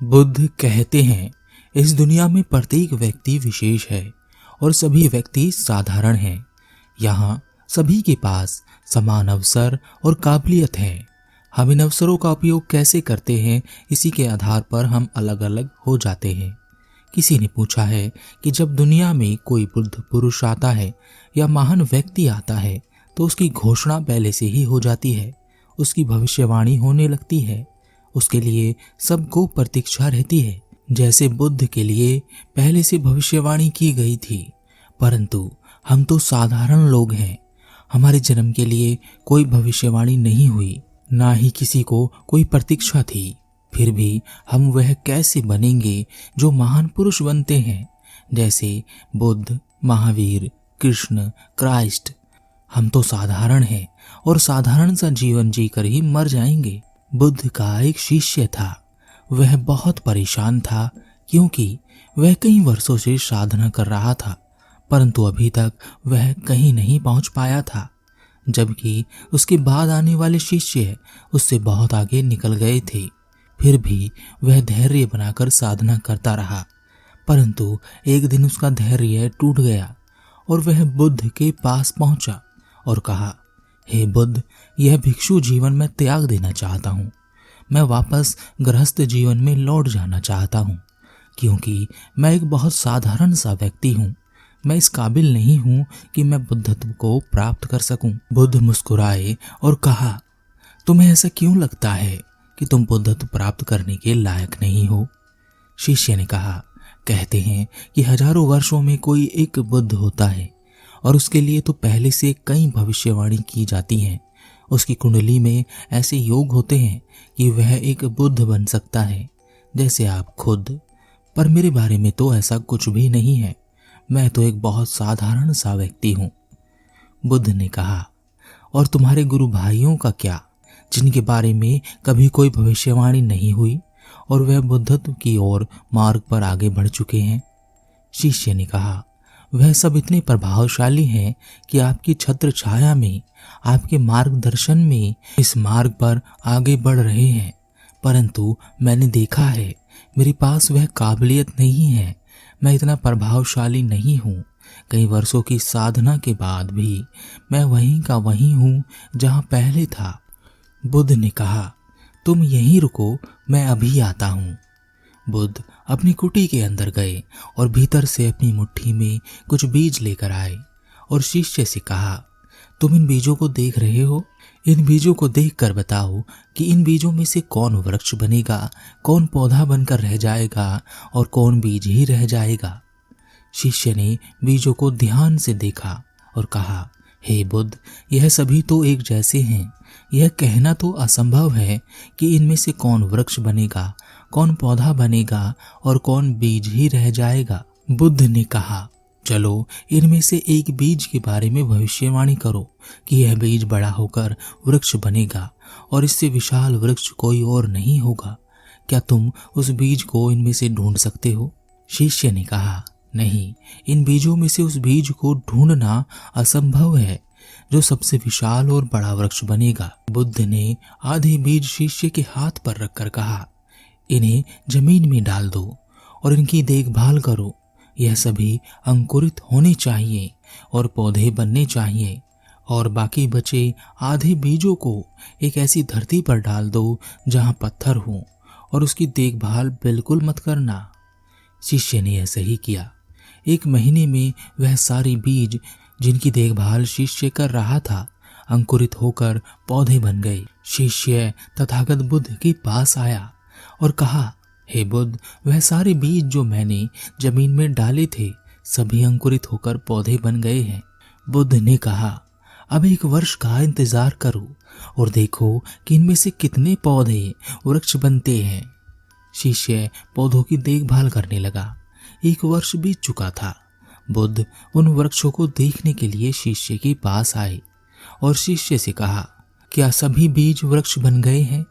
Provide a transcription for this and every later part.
बुद्ध कहते हैं, इस दुनिया में प्रत्येक व्यक्ति विशेष है और सभी व्यक्ति साधारण हैं। यहाँ सभी के पास समान अवसर और काबिलियत है। हम इन अवसरों का उपयोग कैसे करते हैं, इसी के आधार पर हम अलग अलग हो जाते हैं। किसी ने पूछा है कि जब दुनिया में कोई बुद्ध पुरुष आता है या महान व्यक्ति आता है तो उसकी घोषणा पहले से ही हो जाती है, उसकी भविष्यवाणी होने लगती है, उसके लिए सबको प्रतीक्षा रहती है। जैसे बुद्ध के लिए पहले से भविष्यवाणी की गई थी। परंतु हम तो साधारण लोग हैं, हमारे जन्म के लिए कोई भविष्यवाणी नहीं हुई, ना ही किसी को कोई प्रतीक्षा थी। फिर भी हम वह कैसे बनेंगे जो महान पुरुष बनते हैं, जैसे बुद्ध, महावीर, कृष्ण, क्राइस्ट। हम तो साधारण हैं और साधारण सा जीवन जीकर ही मर जाएंगे। बुद्ध का एक शिष्य था। वह बहुत परेशान था क्योंकि वह कई वर्षों से साधना कर रहा था, परंतु अभी तक वह कहीं नहीं पहुंच पाया था, जबकि उसके बाद आने वाले शिष्य उससे बहुत आगे निकल गए थे। फिर भी वह धैर्य बनाकर साधना करता रहा, परंतु एक दिन उसका धैर्य टूट गया और वह बुद्ध के पास पहुंचा और कहा, हे बुद्ध, यह भिक्षु जीवन में त्याग देना चाहता हूँ। मैं वापस गृहस्थ जीवन में लौट जाना चाहता हूँ, क्योंकि मैं एक बहुत साधारण सा व्यक्ति हूँ। मैं इस काबिल नहीं हूँ कि मैं बुद्धत्व को प्राप्त कर सकूं। बुद्ध मुस्कुराए और कहा, तुम्हें ऐसा क्यों लगता है कि तुम बुद्धत्व प्राप्त करने के लायक नहीं हो? शिष्य ने कहा, कहते हैं कि हजारों वर्षों में कोई एक बुद्ध होता है और उसके लिए तो पहले से कई भविष्यवाणी की जाती हैं। उसकी कुंडली में ऐसे योग होते हैं कि वह एक बुद्ध बन सकता है, जैसे आप खुद। पर मेरे बारे में तो ऐसा कुछ भी नहीं है। मैं तो एक बहुत साधारण सा व्यक्ति हूँ। बुद्ध ने कहा, और तुम्हारे गुरु भाइयों का क्या, जिनके बारे में कभी कोई भविष्यवाणी नहीं हुई और वह बुद्धत्व की ओर मार्ग पर आगे बढ़ चुके हैं? शिष्य ने कहा, वह सब इतने प्रभावशाली हैं कि आपकी छत्र छाया में, आपके मार्गदर्शन में इस मार्ग पर आगे बढ़ रहे हैं। परंतु मैंने देखा है, मेरे पास वह काबिलियत नहीं है। मैं इतना प्रभावशाली नहीं हूँ। कई वर्षों की साधना के बाद भी मैं वहीं का वहीं हूँ जहाँ पहले था। बुद्ध ने कहा, तुम यहीं रुको, मैं अभी आता हूँ। बुद्ध अपनी कुटी के अंदर गए और भीतर से अपनी मुट्ठी में कुछ बीज लेकर आए और शिष्य से कहा, तुम इन बीजों को देख रहे हो? इन बीजों को देखकर बताओ कि इन बीजों में से कौन वृक्ष बनेगा, कौन पौधा बनकर रह जाएगा और कौन बीज ही रह जाएगा। शिष्य ने बीजों को ध्यान से देखा और कहा, हे बुद्ध, यह सभी तो एक जैसे हैं। यह कहना तो असंभव है कि इनमें से कौन वृक्ष बनेगा, कौन पौधा बनेगा और कौन बीज ही रह जाएगा। बुद्ध ने कहा, चलो इनमें से एक बीज के बारे में भविष्यवाणी करो कि यह बीज बड़ा होकर वृक्ष बनेगा और इससे विशाल वृक्ष कोई और नहीं होगा। क्या तुम उस बीज को इनमें से ढूंढ सकते हो? शिष्य ने कहा, नहीं, इन बीजों में से उस बीज को ढूंढना असंभव है जो सबसे विशाल और बड़ा वृक्ष बनेगा। बुद्ध ने आधे बीज शिष्य के हाथ पर रखकर कहा, इन्हें जमीन में डाल दो और इनकी देखभाल करो। यह सभी अंकुरित होने चाहिए और पौधे बनने चाहिए, और बाकी बचे आधे बीजों को एक ऐसी धरती पर डाल दो जहां पत्थर हो और उसकी देखभाल बिल्कुल मत करना। शिष्य ने ऐसा ही किया। 1 महीने में वह सारे बीज जिनकी देखभाल शिष्य कर रहा था अंकुरित होकर पौधे बन गए। शिष्य तथागत बुद्ध के पास आया और कहा, हे बुद्ध, वह सारे बीज जो मैंने जमीन में डाले थे सभी अंकुरित होकर पौधे बन गए हैं। बुद्ध ने कहा, अब 1 वर्ष का इंतजार करो और देखो कि इनमें से कितने पौधे वृक्ष बनते हैं। शिष्य पौधों की देखभाल करने लगा। 1 वर्ष बीत चुका था। बुद्ध उन वृक्षों को देखने के लिए शिष्य के पास आए और शिष्य से कहा, क्या सभी बीज वृक्ष बन गए हैं?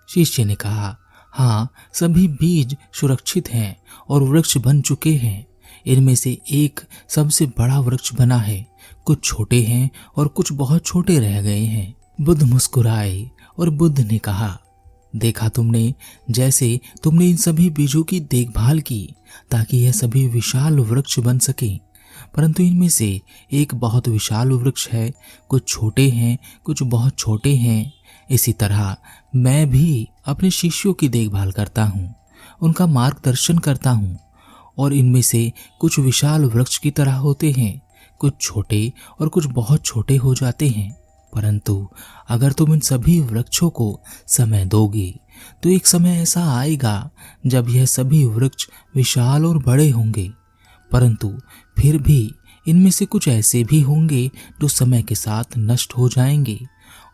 शिष्य ने कहा, हाँ, सभी बीज सुरक्षित हैं और वृक्ष बन चुके हैं। इनमें से एक सबसे बड़ा वृक्ष बना है, कुछ छोटे हैं और कुछ बहुत छोटे रह गए हैं। बुद्ध मुस्कुराए और बुद्ध ने कहा, देखा तुमने, जैसे तुमने इन सभी बीजों की देखभाल की ताकि यह सभी विशाल वृक्ष बन सके, परंतु इनमें से एक बहुत विशाल वृक्ष है, कुछ छोटे हैं, कुछ बहुत छोटे हैं। इसी तरह मैं भी अपने शिष्यों की देखभाल करता हूँ, उनका मार्गदर्शन करता हूँ, और इनमें से कुछ विशाल वृक्ष की तरह होते हैं, कुछ छोटे और कुछ बहुत छोटे हो जाते हैं। परंतु अगर तुम इन सभी वृक्षों को समय दोगे तो एक समय ऐसा आएगा जब यह सभी वृक्ष विशाल और बड़े होंगे, परंतु फिर भी इनमें से कुछ ऐसे भी होंगे जो समय के साथ नष्ट हो जाएंगे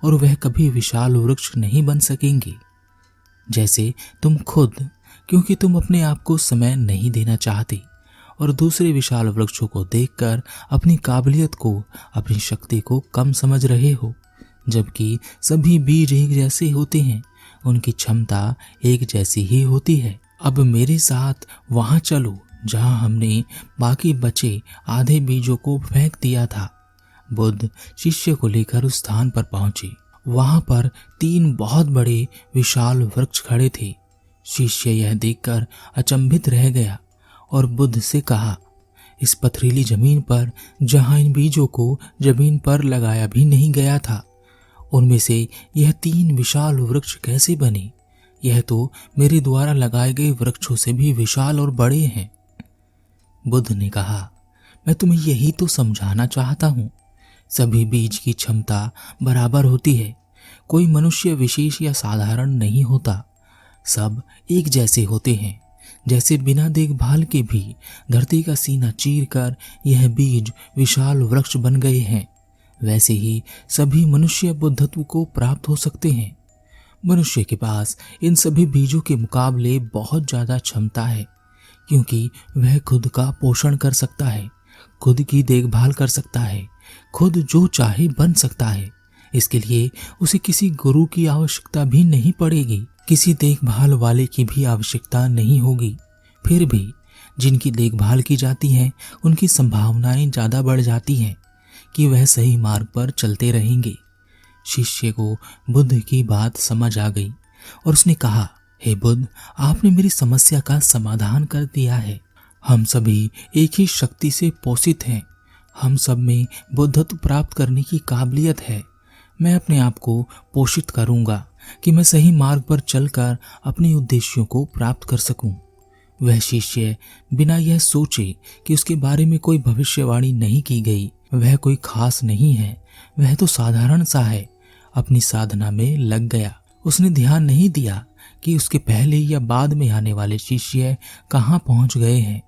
और वह कभी विशाल वृक्ष नहीं बन सकेंगे। जैसे तुम खुद, क्योंकि तुम अपने आप को समय नहीं देना चाहते और दूसरे विशाल वृक्षों को देखकर अपनी काबिलियत को, अपनी शक्ति को कम समझ रहे हो, जबकि सभी बीज एक जैसे होते हैं, उनकी क्षमता एक जैसी ही होती है। अब मेरे साथ वहां चलो जहां हमने बाकी बचे आधे बीजों को फेंक दिया था। बुद्ध शिष्य को लेकर उस स्थान पर पहुंचे। वहां पर 3 बहुत बड़े विशाल वृक्ष खड़े थे। शिष्य यह देखकर अचंभित रह गया और बुद्ध से कहा, इस पथरीली जमीन पर जहां इन बीजों को जमीन पर लगाया भी नहीं गया था, उनमें से यह 3 विशाल वृक्ष कैसे बने? यह तो मेरे द्वारा लगाए गए वृक्षों से भी विशाल और बड़े हैं। बुद्ध ने कहा, मैं तुम्हें यही तो समझाना चाहता हूँ। सभी बीज की क्षमता बराबर होती है। कोई मनुष्य विशेष या साधारण नहीं होता, सब एक जैसे होते हैं। जैसे बिना देखभाल के भी धरती का सीना चीरकर यह बीज विशाल वृक्ष बन गए हैं, वैसे ही सभी मनुष्य बुद्धत्व को प्राप्त हो सकते हैं। मनुष्य के पास इन सभी बीजों के मुकाबले बहुत ज्यादा क्षमता है, क्योंकि वह खुद का पोषण कर सकता है, खुद की देखभाल कर सकता है, खुद जो चाहे बन सकता है। इसके लिए उसे किसी गुरु की आवश्यकता भी नहीं पड़ेगी, किसी देखभाल वाले की भी आवश्यकता नहीं होगी। फिर भी जिनकी देखभाल की जाती है उनकी संभावनाएं ज्यादा बढ़ जाती हैं कि वह सही मार्ग पर चलते रहेंगे। शिष्य को बुद्ध की बात समझ आ गई और उसने कहा, हे बुद्ध, आपने मेरी समस्या का समाधान कर दिया है। हम सभी एक ही शक्ति से पोषित हैं। हम सब में बुद्धत्व प्राप्त करने की काबिलियत है। मैं अपने आप को पोषित करूंगा कि मैं सही मार्ग पर चलकर अपने उद्देश्यों को प्राप्त कर सकूं। वह शिष्य बिना यह सोचे कि उसके बारे में कोई भविष्यवाणी नहीं की गई, वह कोई खास नहीं है, वह तो साधारण सा है, अपनी साधना में लग गया। उसने ध्यान नहीं दिया कि उसके पहले या बाद में आने वाले शिष्य कहाँ पहुंच गए हैं।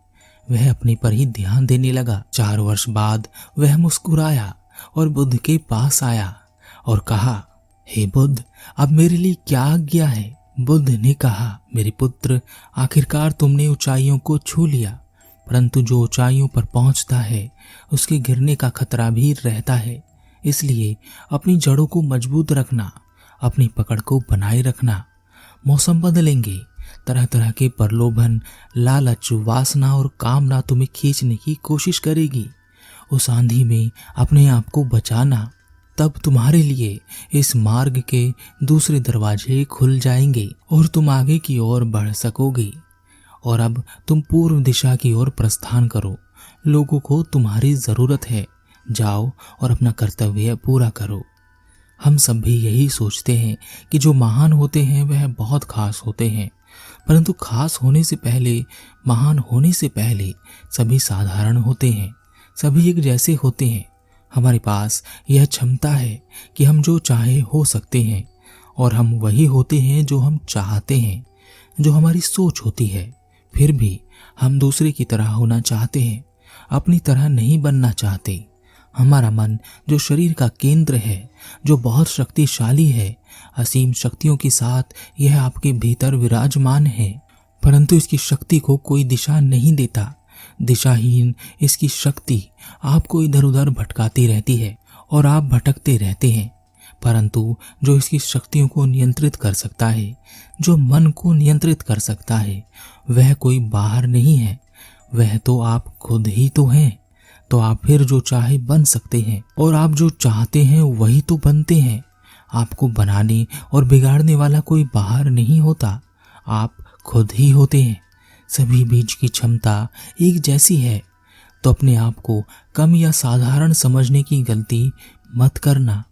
वह अपने पर ही ध्यान देने लगा। 4 वर्ष बाद वह मुस्कुराया और बुद्ध के पास आया और कहा, हे बुद्ध, अब मेरे लिए क्या आज्ञा है? बुद्ध ने कहा, मेरे पुत्र, आखिरकार तुमने ऊंचाइयों को छू लिया, परंतु जो ऊंचाइयों पर पहुंचता है उसके गिरने का खतरा भी रहता है। इसलिए अपनी जड़ों को मजबूत रखना, अपनी पकड़ को बनाए रखना। मौसम बदलेंगे, तरह तरह के प्रलोभन, लालच, वासना और कामना तुम्हें खींचने की कोशिश करेगी। उस आंधी में अपने आप को बचाना, तब तुम्हारे लिए इस मार्ग के दूसरे दरवाजे खुल जाएंगे और तुम आगे की ओर बढ़ सकोगे। और अब तुम पूर्व दिशा की ओर प्रस्थान करो। लोगों को तुम्हारी जरूरत है, जाओ और अपना कर्तव्य पूरा करो। हम सब भी यही सोचते हैं कि जो महान होते हैं वह बहुत खास होते हैं, परंतु खास होने से पहले, महान होने से पहले सभी साधारण होते हैं, सभी एक जैसे होते हैं। हमारे पास यह क्षमता है कि हम जो चाहे हो सकते हैं, और हम वही होते हैं जो हम चाहते हैं, जो हमारी सोच होती है। फिर भी हम दूसरे की तरह होना चाहते हैं, अपनी तरह नहीं बनना चाहते। हमारा मन जो शरीर का केंद्र है, जो बहुत शक्तिशाली है, असीम शक्तियों के साथ यह आपके भीतर विराजमान है, परंतु इसकी शक्ति को कोई दिशा नहीं देता। दिशाहीन इसकी शक्ति आपको इधर उधर भटकाती रहती है और आप भटकते रहते हैं। परंतु जो इसकी शक्तियों को नियंत्रित कर सकता है, जो मन को नियंत्रित कर सकता है, वह कोई बाहर नहीं है, वह तो आप खुद ही तो हैं। तो आप फिर जो चाहे बन सकते हैं, और आप जो चाहते हैं वही तो बनते हैं। आपको बनाने और बिगाड़ने वाला कोई बाहर नहीं होता, आप खुद ही होते हैं। सभी बीज की क्षमता एक जैसी है, तो अपने आप को कम या साधारण समझने की गलती मत करना।